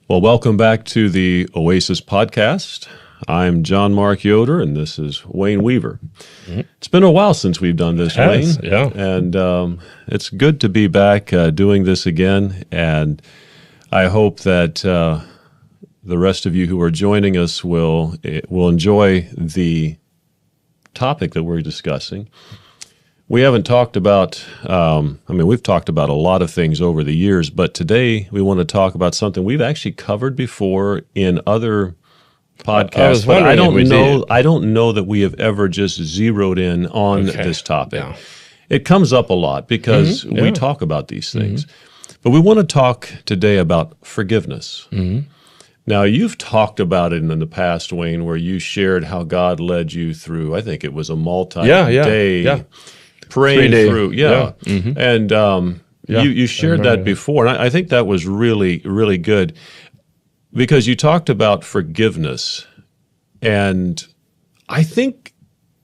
Well, welcome back to the Oasis podcast. I'm John Mark Yoder, and this is Wayne Weaver. Mm-hmm. It's been a while since we've done this, Wayne. Yeah. And it's good to be back doing this again, and I hope that the rest of you who are joining us will enjoy the topic that we're discussing. We haven't talked about, we've talked about a lot of things over the years, but today we want to talk about something we've actually covered before in other podcasts. But I don't know that we have ever just zeroed in on this topic. Yeah. It comes up a lot because we talk about these things. Mm-hmm. But we want to talk today about forgiveness. Mm-hmm. Now, you've talked about it in the past, Wayne, where you shared how God led you through, I think it was a multi-day praying through. Yeah. Mm-hmm. And you shared that before. And I think that was really, really good because you talked about forgiveness. And I think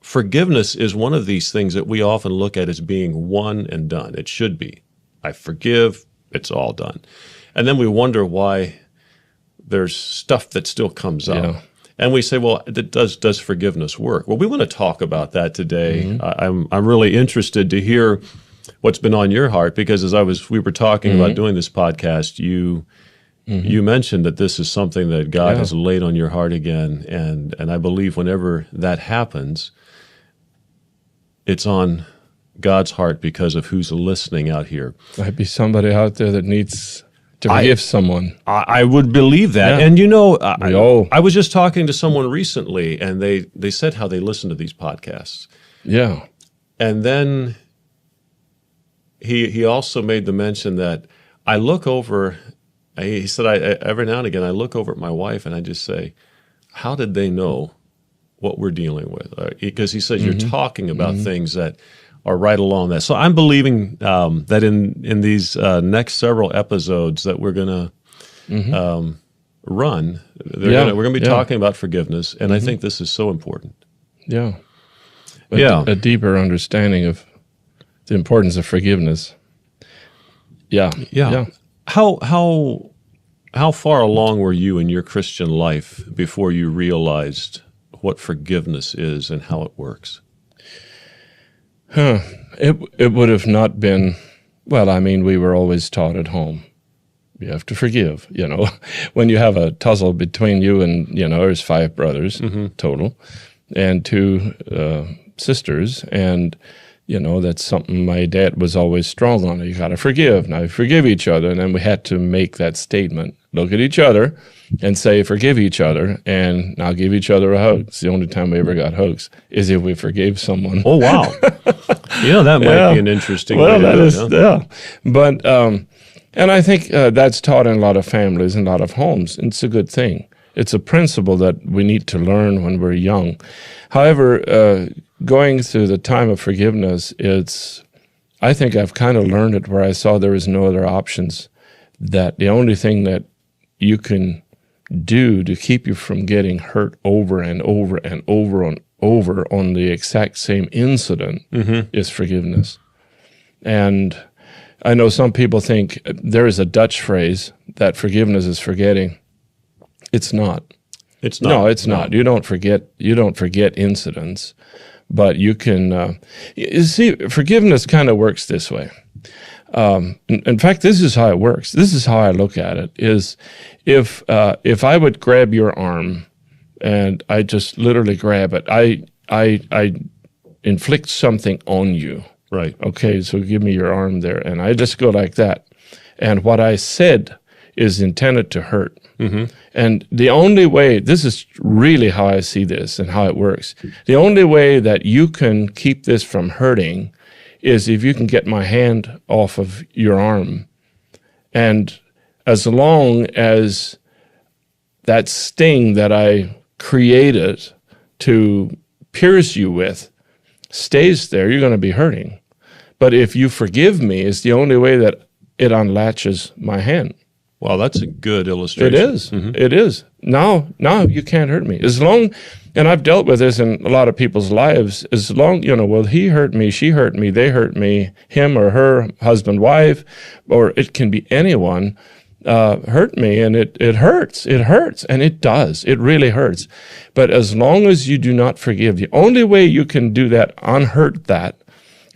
forgiveness is one of these things that we often look at as being one and done. It should be. I forgive, it's all done. And then we wonder why there's stuff that still comes up. Yeah. And we say, well, does forgiveness work? Well, we want to talk about that today. Mm-hmm. I'm really interested to hear what's been on your heart because as we were talking about doing this podcast, you mentioned that this is something that God has laid on your heart again, and I believe whenever that happens, it's on God's heart because of who's listening out here. Might be somebody out there that needs to forgive someone. I would believe that. Yeah. And I was just talking to someone recently, and they said how they listen to these podcasts. Yeah. And then he also made the mention that I look over, he said, every now and again, I look over at my wife and I just say, how did they know what we're dealing with? Because he says, you're talking about things that are right along that. So I'm believing that in these next several episodes that we're going to run, we're going to be talking about forgiveness, and I think this is so important. Yeah. A deeper understanding of the importance of forgiveness. Yeah. How far along were you in your Christian life before you realized what forgiveness is and how it works? It would have not been, we were always taught at home. You have to forgive, When you have a tussle between you and, there's 5 brothers total and 2 sisters. And, that's something my dad was always strong on. You got to forgive. Now, forgive each other. And then we had to make that statement, look at each other and say, forgive each other, and now give each other a hug. It's the only time we ever got hugs, is if we forgave someone. Oh, wow. That might be an interesting way to do it. Yeah. But, and I think that's taught in a lot of families and a lot of homes. It's a good thing. It's a principle that we need to learn when we're young. However, going through the time of forgiveness, I think I've kind of learned it where I saw there is no other options, that the only thing that you can do to keep you from getting hurt over and over and over and over on the exact same incident is forgiveness. And I know some people think there is a Dutch phrase that forgiveness is forgetting. It's not. It's not. No, it's not. You don't forget incidents, but you can. You see, forgiveness kind of works this way. In fact, this is how it works. This is how I look at it: is if I would grab your arm, and I just literally grab it, I inflict something on you. Right. Okay. So give me your arm there, and I just go like that, and what I said is intended to hurt. Mm-hmm. And the only way, this is really how I see this and how it works, the only way that you can keep this from hurting is if you can get my hand off of your arm. And as long as that sting that I created to pierce you with stays there, you're going to be hurting. But if you forgive me, it's the only way that it unlatches my hand. Well, that's a good illustration. It is. Mm-hmm. It is. Now you can't hurt me. As long, and I've dealt with this in a lot of people's lives, as long, well, he hurt me, she hurt me, they hurt me, him or her, husband, wife, or it can be anyone. hurt me, and it hurts. It hurts, and it does. It really hurts. But as long as you do not forgive, the only way you can do that, unhurt that,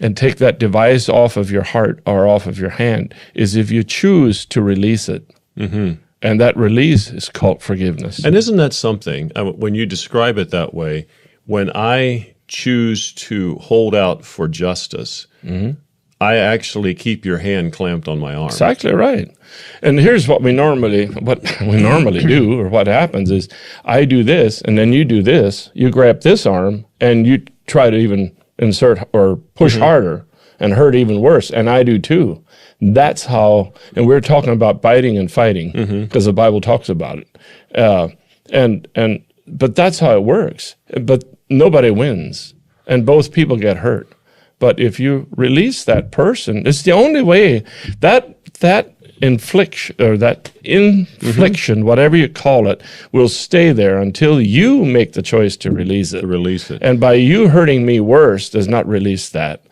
and take that device off of your heart or off of your hand, is if you choose to release it. Mm-hmm. And that release is called forgiveness. And isn't that something, when you describe it that way, when I choose to hold out for justice, I actually keep your hand clamped on my arm. Exactly right. And here's what we normally do, or what happens is I do this, and then you do this. You grab this arm, and you try to even insert or push harder and hurt even worse, and I do too. That's how, and we're talking about biting and fighting because the Bible talks about it. But that's how it works. But nobody wins, and both people get hurt. But if you release that person, it's the only way that infliction, whatever you call it, will stay there until you make the choice to release it. And by you hurting me worse does not release that.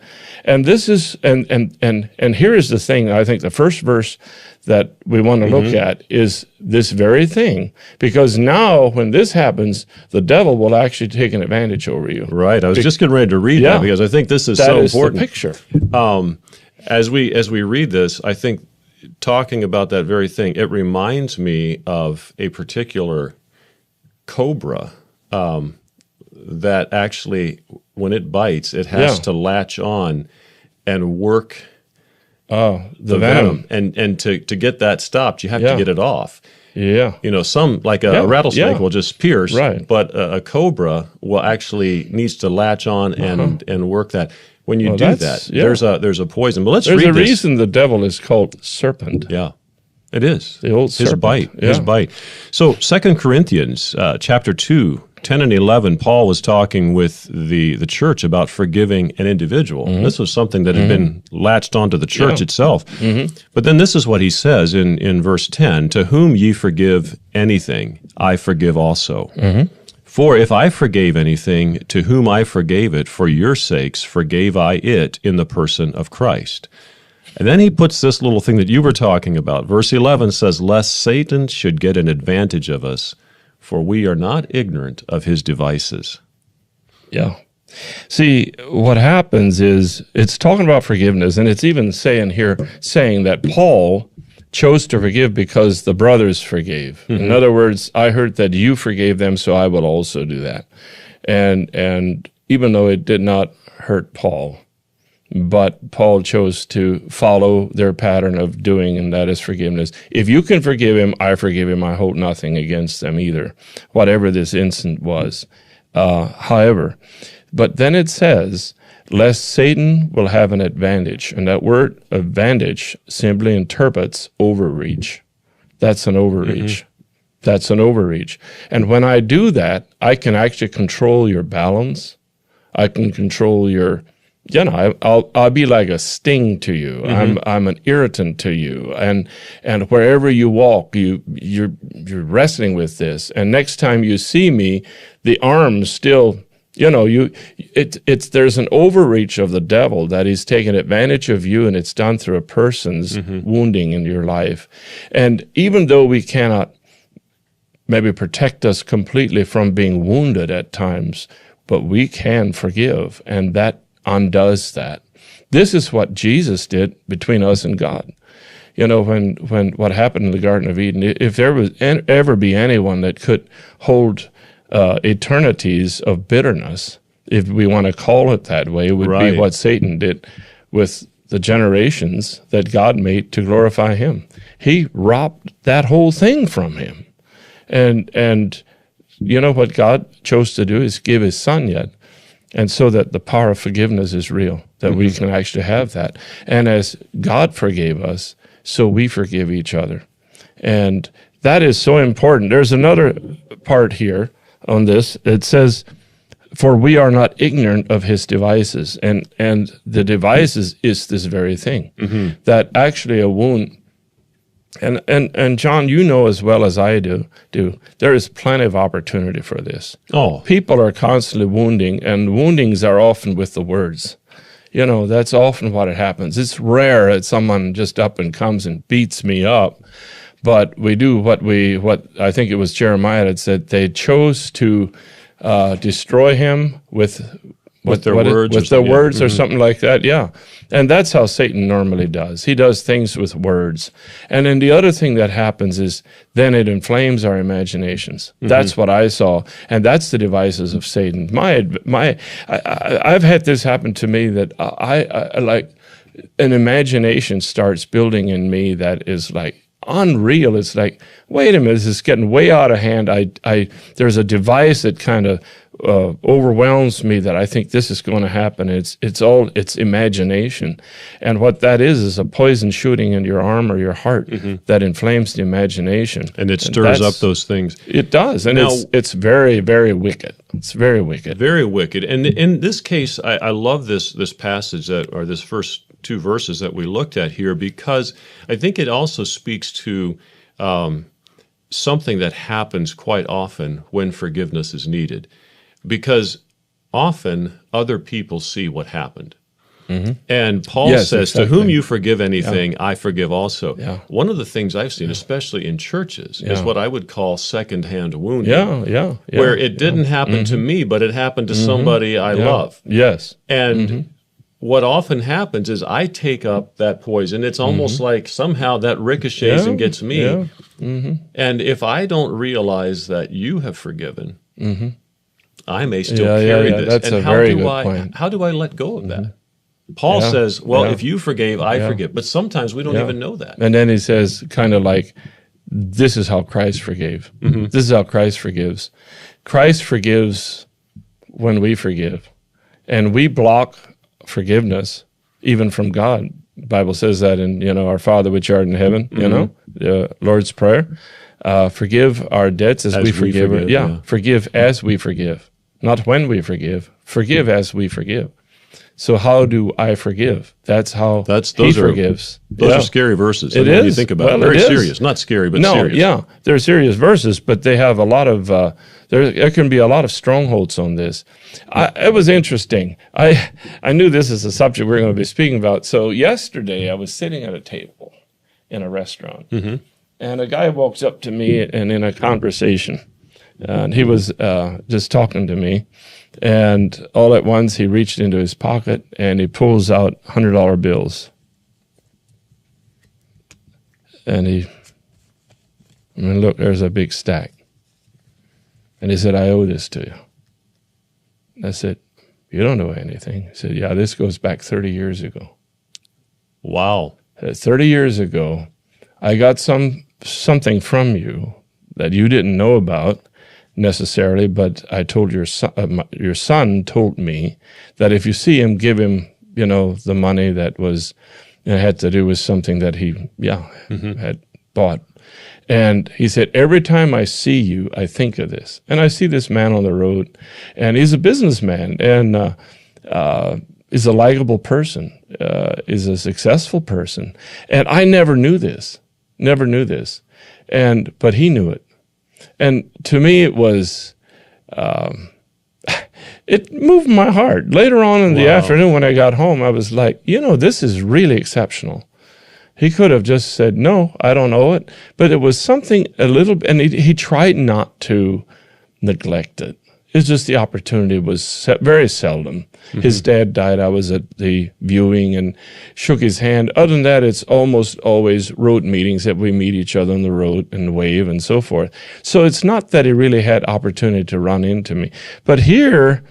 And this is and here is the thing. I think the first verse that we want to look at is this very thing, because now when this happens, the devil will actually take an advantage over you. Right. I was just getting ready to read that because I think this is so important. That is the picture. As we read this, I think talking about that very thing, it reminds me of a particular cobra that actually, when it bites, it has to latch on and work the venom. And to get that stopped, you have to get it off. Yeah. Some, like a rattlesnake will just pierce, but a cobra will needs to latch on and work that. When you do that, there's a poison. But let's read this. There's a reason the devil is called serpent. Yeah, it is. The old serpent. His bite. So 2 Corinthians chapter 2, 10 and 11, Paul was talking with the church about forgiving an individual. This was something that had been latched onto the church itself. But then this is what he says in verse 10, "To whom ye forgive anything, I forgive also. For if I forgave anything, to whom I forgave it, for your sakes forgave I it in the person of Christ." And then he puts this little thing that you were talking about. Verse 11 says, "Lest Satan should get an advantage of us, for we are not ignorant of his devices." Yeah. See, what happens is it's talking about forgiveness, and it's even saying that Paul chose to forgive because the brothers forgave. In other words, I heard that you forgave them, so I will also do that. And even though it did not hurt Paul, but Paul chose to follow their pattern of doing, and that is forgiveness. If you can forgive him, I forgive him. I hold nothing against them either, whatever this incident was. However, but then it says, "Lest Satan will have an advantage." And that word advantage simply interprets overreach. That's an overreach. That's an overreach. And when I do that, I can actually control your balance. I can control your, I'll be like a sting to you. I'm an irritant to you. And wherever you walk, you're wrestling with this. And next time you see me, the arm's still, there's an overreach of the devil that he's taken advantage of you, and it's done through a person's wounding in your life. And even though we cannot maybe protect us completely from being wounded at times, but we can forgive, and that undoes that. This is what Jesus did between us and God. When what happened in the Garden of Eden, if there was ever be anyone that could hold eternities of bitterness, if we want to call it that way, would be what Satan did with the generations that God made to glorify him. He robbed that whole thing from him. And what God chose to do is give his son yet. And so that the power of forgiveness is real, that we can actually have that. And as God forgave us, so we forgive each other. And that is so important. There's another part here on this. It says, "For we are not ignorant of his devices." And the devices is this very thing, that actually a wound, and John, you know as well as I do, there is plenty of opportunity for this. Oh. People are constantly wounding, and woundings are often with the words. That's often what it happens. It's rare that someone just up and comes and beats me up. but we do what I think it was Jeremiah that said they chose to destroy him with their words, or something like that. Yeah, and that's how Satan normally does. He does things with words, and then the other thing that happens is then it inflames our imaginations. That's what I saw, and that's the devices of Satan. I've had this happen to me that I like an imagination starts building in me that is like unreal. It's like, wait a minute, this is getting way out of hand. There's a device that kind of overwhelms me that I think this is going to happen. It's imagination, and what that is a poison shooting in your arm or your heart that inflames the imagination, and it stirs up those things. It does, and now, it's very, very wicked. It's very wicked, very wicked. And in this case, I love this passage or this first two verses that we looked at here, because I think it also speaks to something that happens quite often when forgiveness is needed. Because often other people see what happened. And Paul says, to whom you forgive anything, I forgive also. Yeah. One of the things I've seen, especially in churches, is what I would call secondhand wounding. Where it didn't happen to me, but it happened to somebody I love. Yes. And what often happens is I take up that poison. It's almost like somehow that ricochets and gets me. And if I don't realize that you have forgiven, I may still carry this. That's and a very good point. How do I let go of that? Paul says, well, if you forgave, I forgive. But sometimes we don't even know that. And then he says, kind of like, this is how Christ forgave. This is how Christ forgives. Christ forgives when we forgive. And we block forgiveness even from God. The Bible says that in, our Father which art in heaven, the Lord's Prayer. Forgive our debts as we forgive. Forgive as we forgive. Not when we forgive. Forgive as we forgive. So how do I forgive? That's how he forgives. Those are scary verses. It is. When you think about it. Very serious. Not scary, but serious. Yeah. They're serious verses, but they have a lot of, there can be a lot of strongholds on this. It was interesting. I knew this is a subject we're going to be speaking about. So yesterday I was sitting at a table in a restaurant, and a guy walks up to me and in a conversation, and he was just talking to me. And all at once, he reached into his pocket and he pulls out $100 bills. And look, there's a big stack. And he said, I owe this to you. I said, you don't owe anything. He said, yeah, this goes back 30 years ago. Wow. 30 years ago, I got something from you that you didn't know about necessarily, but I told your son told me that if you see him, give him, the money that was, had to do with something that he, had bought. And he said, every time I see you, I think of this. And I see this man on the road, and he's a businessman, and is a likable person, is a successful person. And I never knew this, but he knew it. And to me, it was, it moved my heart. Later on in the afternoon when I got home, I was like, this is really exceptional. He could have just said, no, I don't owe it. But it was something a little, and he tried not to neglect it. It's just the opportunity was very seldom. His dad died. I was at the viewing and shook his hand. Other than that, it's almost always road meetings that we meet each other on the road and wave and so forth. So it's not that he really had opportunity to run into me. But here,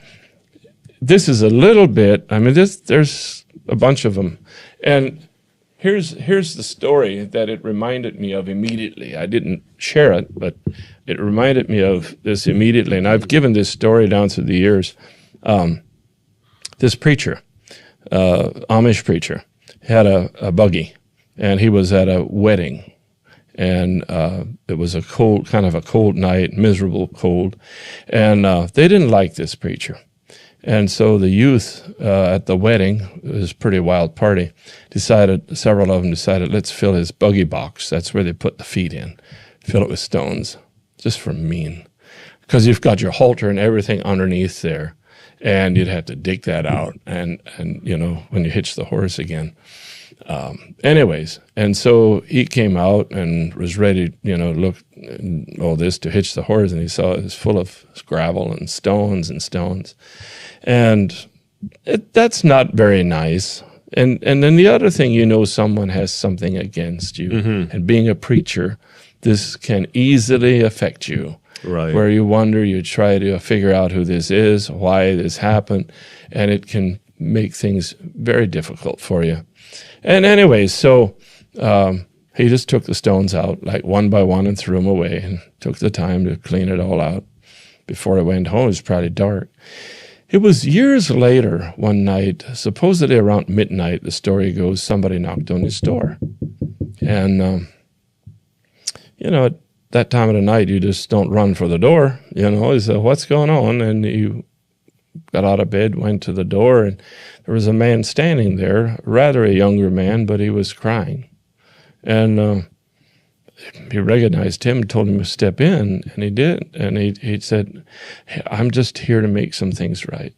this is a little bit, there's a bunch of them. And here's the story that it reminded me of immediately. I didn't share it, but it reminded me of this immediately. And I've given this story down through the years. This preacher, Amish preacher, had a buggy, and he was at a wedding. And it was a cold night, miserable cold. And they didn't like this preacher. And so the youth at the wedding, it was a pretty wild party, several of them decided, let's fill his buggy box. That's where they put the feet in. Fill it with stones, just for mean. Because you've got your halter and everything underneath there, and you'd have to dig that out and when you hitch the horse again. Anyways, and so he came out and was ready, look all this to hitch the horse, and he saw it was full of gravel and stones. And that's not very nice. And then the other thing, someone has something against you. And being a preacher, this can easily affect you. Right. Where you wonder, you try to figure out who this is, why this happened, and it can make things very difficult for you. And anyway, so he just took the stones out, like one by one, and threw them away, and took the time to clean it all out before I went home. It was probably dark. It was years later, one night, supposedly around midnight, the story goes, somebody knocked on his door. And, at that time of the night, you just don't run for the door. He said, what's going on? And you got out of bed, went to the door, and there was a man standing there, rather a younger man, but he was crying. And he recognized him and told him to step in, and he did. And he said, hey, I'm just here to make some things right.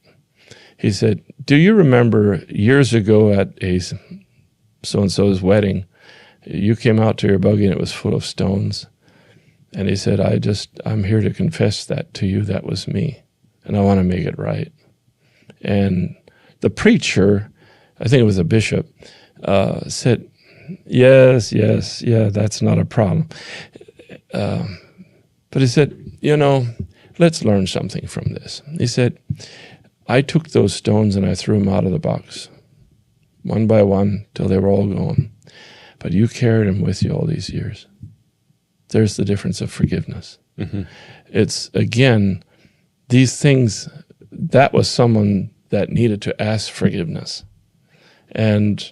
He said, do you remember years ago at a so-and-so's wedding, you came out to your buggy and it was full of stones? And he said, I'm here to confess that to you. That was me, and I want to make it right. And the preacher, I think it was a bishop, said, yes, that's not a problem. But he said, let's learn something from this. He said, I took those stones and I threw them out of the box, one by one, till they were all gone. But you carried them with you all these years. There's the difference of forgiveness. It's, again, these things, that was someone that needed to ask forgiveness. And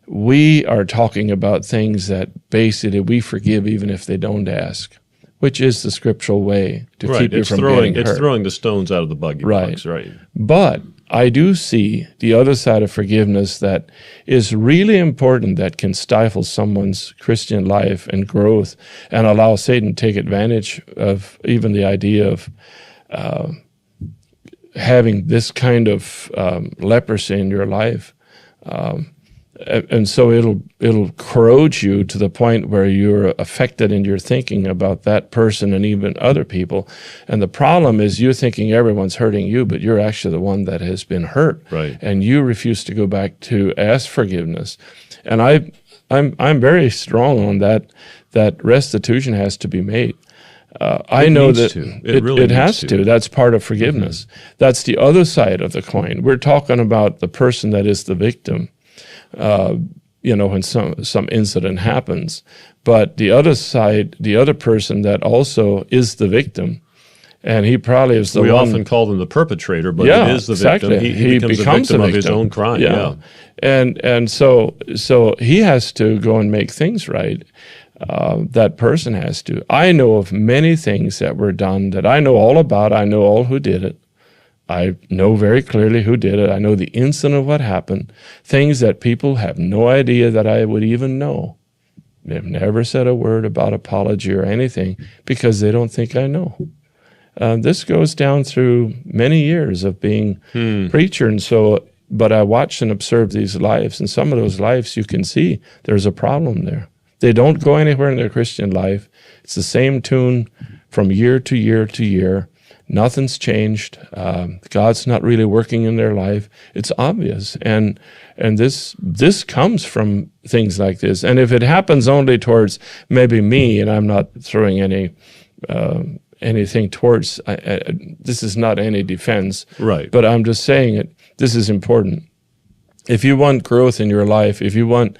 we are talking about things that basically we forgive even if they don't ask, which is the scriptural way to keep you from getting hurt. It's throwing the stones out of the buggy box, right? But I do see the other side of forgiveness that is really important, that can stifle someone's Christian life and growth and allow Satan to take advantage of even the idea of having this kind of leprosy in your life. And so it'll corrode you to the point where you're affected in your thinking about that person and even other people. And the problem is you're thinking everyone's hurting you, but you're actually the one that has been hurt. Right. And you refuse to go back to ask forgiveness. And I'm very strong on that restitution has to be made. I know that it has to. That's part of forgiveness. That's the other side of the coin. We're talking about the person that is the victim. When some incident happens. But the other side, the other person that also is the victim, and he probably is the one. We often call them the perpetrator, but it is the victim. He becomes a victim of his own crime. Yeah. And so he has to go and make things right. That person has to. I know of many things that were done that I know all about. I know all who did it. I know very clearly who did it. I know the instant of what happened, things that people have no idea that I would even know. They've never said a word about apology or anything because they don't think I know. This goes down through many years of being preacher, and so. But I watch and observe these lives, and some of those lives you can see there's a problem there. They don't go anywhere in their Christian life. It's the same tune from year to year to year. Nothing's changed. God's not really working in their life. It's obvious, and this comes from things like this. And if it happens only towards maybe me, and I'm not throwing anything towards, this is not any defense, right? But I'm just saying it. This is important. If you want growth in your life, if you want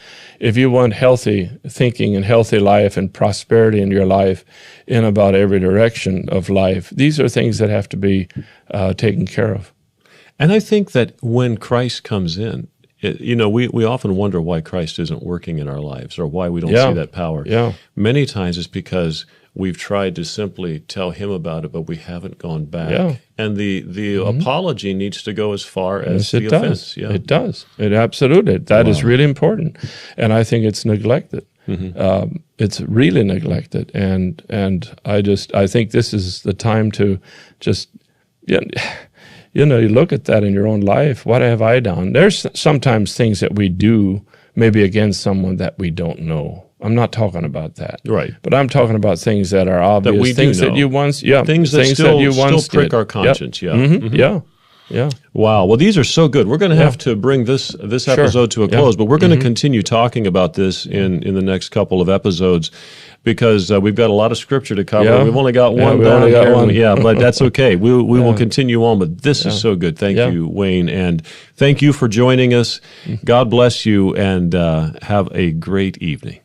healthy thinking and healthy life and prosperity in your life in about every direction of life, these are things that have to be taken care of. And I think that when Christ comes in, we often wonder why Christ isn't working in our lives or why we don't see that power. Yeah. Many times it's because we've tried to simply tell him about it, but we haven't gone back. Yeah. And the apology needs to go as far as the offense. Yeah. It does. It absolutely. That is really important. And I think it's neglected. It's really neglected. And I think this is the time to just, you look at that in your own life. What have I done? There's sometimes things that we do maybe against someone that we don't know. I'm not talking about that. Right. But I'm talking about things that are obvious, That we things do know. that you once, Things that still prick our conscience, Yeah. Wow. Well, these are so good. We're going to have to bring this episode to a close, but we're going to continue talking about this in the next couple of episodes because we've got a lot of scripture to cover. Yeah. We've only got one we down only got here. one. Yeah, but that's okay. We will continue on, but this is so good. Thank you, Wayne, and thank you for joining us. God bless you, and have a great evening.